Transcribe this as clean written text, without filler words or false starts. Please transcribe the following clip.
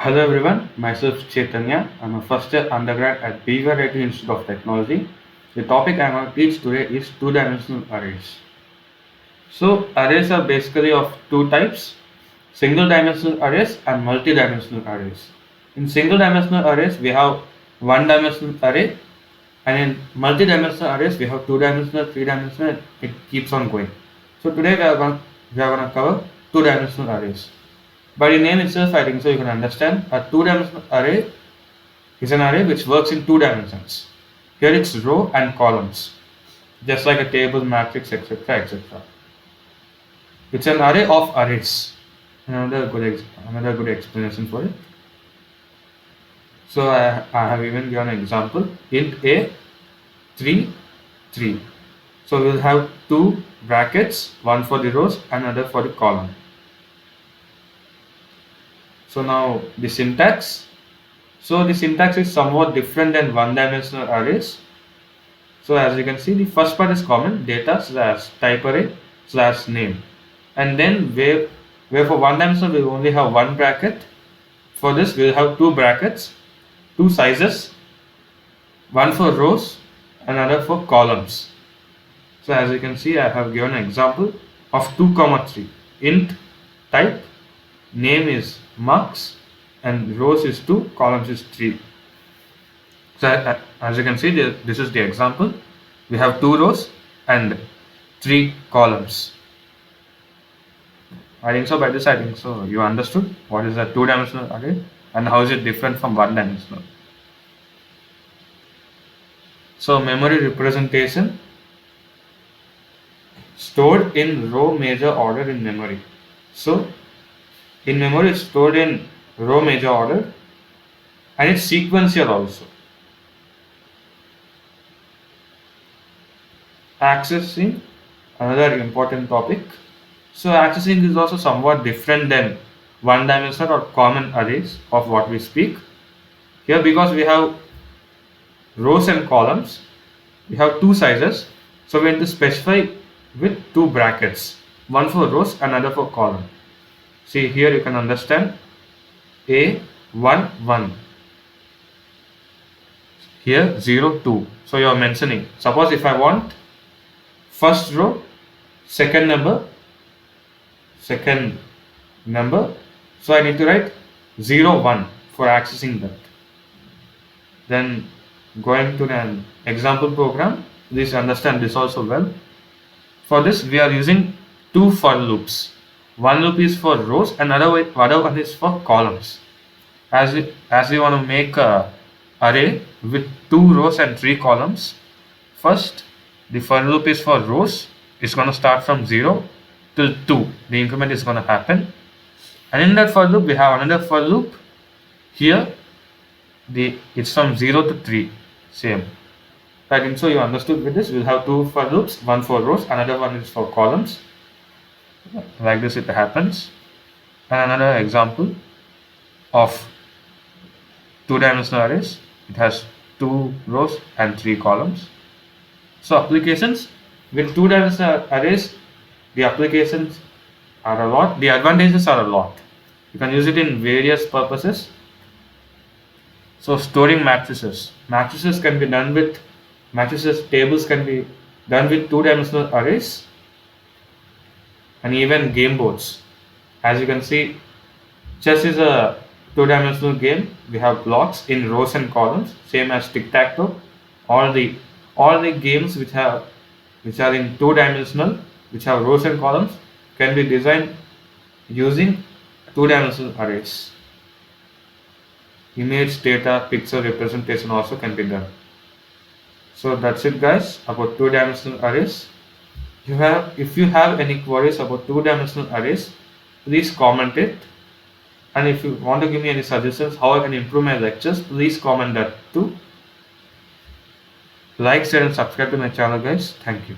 Hello everyone, myself Chaitanya. I'm a first year undergrad at BYU Institute of Technology. The topic I'm going to teach today is two-dimensional arrays. So arrays are basically of two types, single dimensional arrays and multi-dimensional arrays. In single dimensional arrays we have one dimensional array, and in multi-dimensional arrays we have two-dimensional, three-dimensional, it keeps on going. So today we are going to cover two-dimensional arrays. By the name itself, I think so you can understand a two-dimensional array is an array which works in two dimensions. Here it's row and columns, just like a table, matrix, etc., etc. It's an array of arrays. Another good explanation for it. So I have even given an example. Int a 3 3. So we'll have two brackets, one for the rows, another for the column. So now the syntax. So the syntax is somewhat different than one-dimensional arrays. So as you can see, the first part is common, data slash type array slash name. And then where for one-dimensional we only have one bracket. For this we'll have two brackets, two sizes, one for rows, another for columns. So as you can see, I have given an example of 2, 3. Int type, name is marks, and rows is 2, columns is 3. So as you can see, this is the example. We have 2 rows and 3 columns. I think so you understood what is a two-dimensional array and how is it different from one-dimensional. So memory representation, stored in row major order in memory. So in memory it's stored in row major order and it's sequential also. Accessing, another important topic. So accessing is also somewhat different than one-dimensional or common arrays of what we speak. Here, because we have rows and columns, we have two sizes, so we have to specify with two brackets, one for rows, another for column. See here you can understand A1 1. Here 0 2. So you are mentioning. Suppose if I want first row, second number, so I need to write 0 1 for accessing that. Then going to an example program, please understand this also well. For this we are using two for loops. One loop is for rows and other one is for columns. As we want to make a array with 2 rows and 3 columns, first the for loop is for rows. It's going to start from 0 till 2. The increment is going to happen, and in that for loop we have another for loop. Here it's from 0 to 3, same. I think so you understood with this. We'll have two for loops, one for rows, another one is for columns. Like this it happens. And another example of two-dimensional arrays. It has 2 rows and 3 columns. So applications with two-dimensional arrays, the applications are a lot. The advantages are a lot. You can use it in various purposes. So storing matrices. Tables can be done with two-dimensional arrays, and even game boards. As you can see, chess is a two-dimensional game. We have blocks in rows and columns, same as tic-tac-toe. All the games which are in two-dimensional, which have rows and columns, can be designed using two-dimensional arrays. Image, data, pixel representation also can be done. So that's it guys about two-dimensional arrays. If you have any queries about two-dimensional arrays, please comment it. And if you want to give me any suggestions how I can improve my lectures, please comment that too. Like, share and subscribe to my channel guys. Thank you.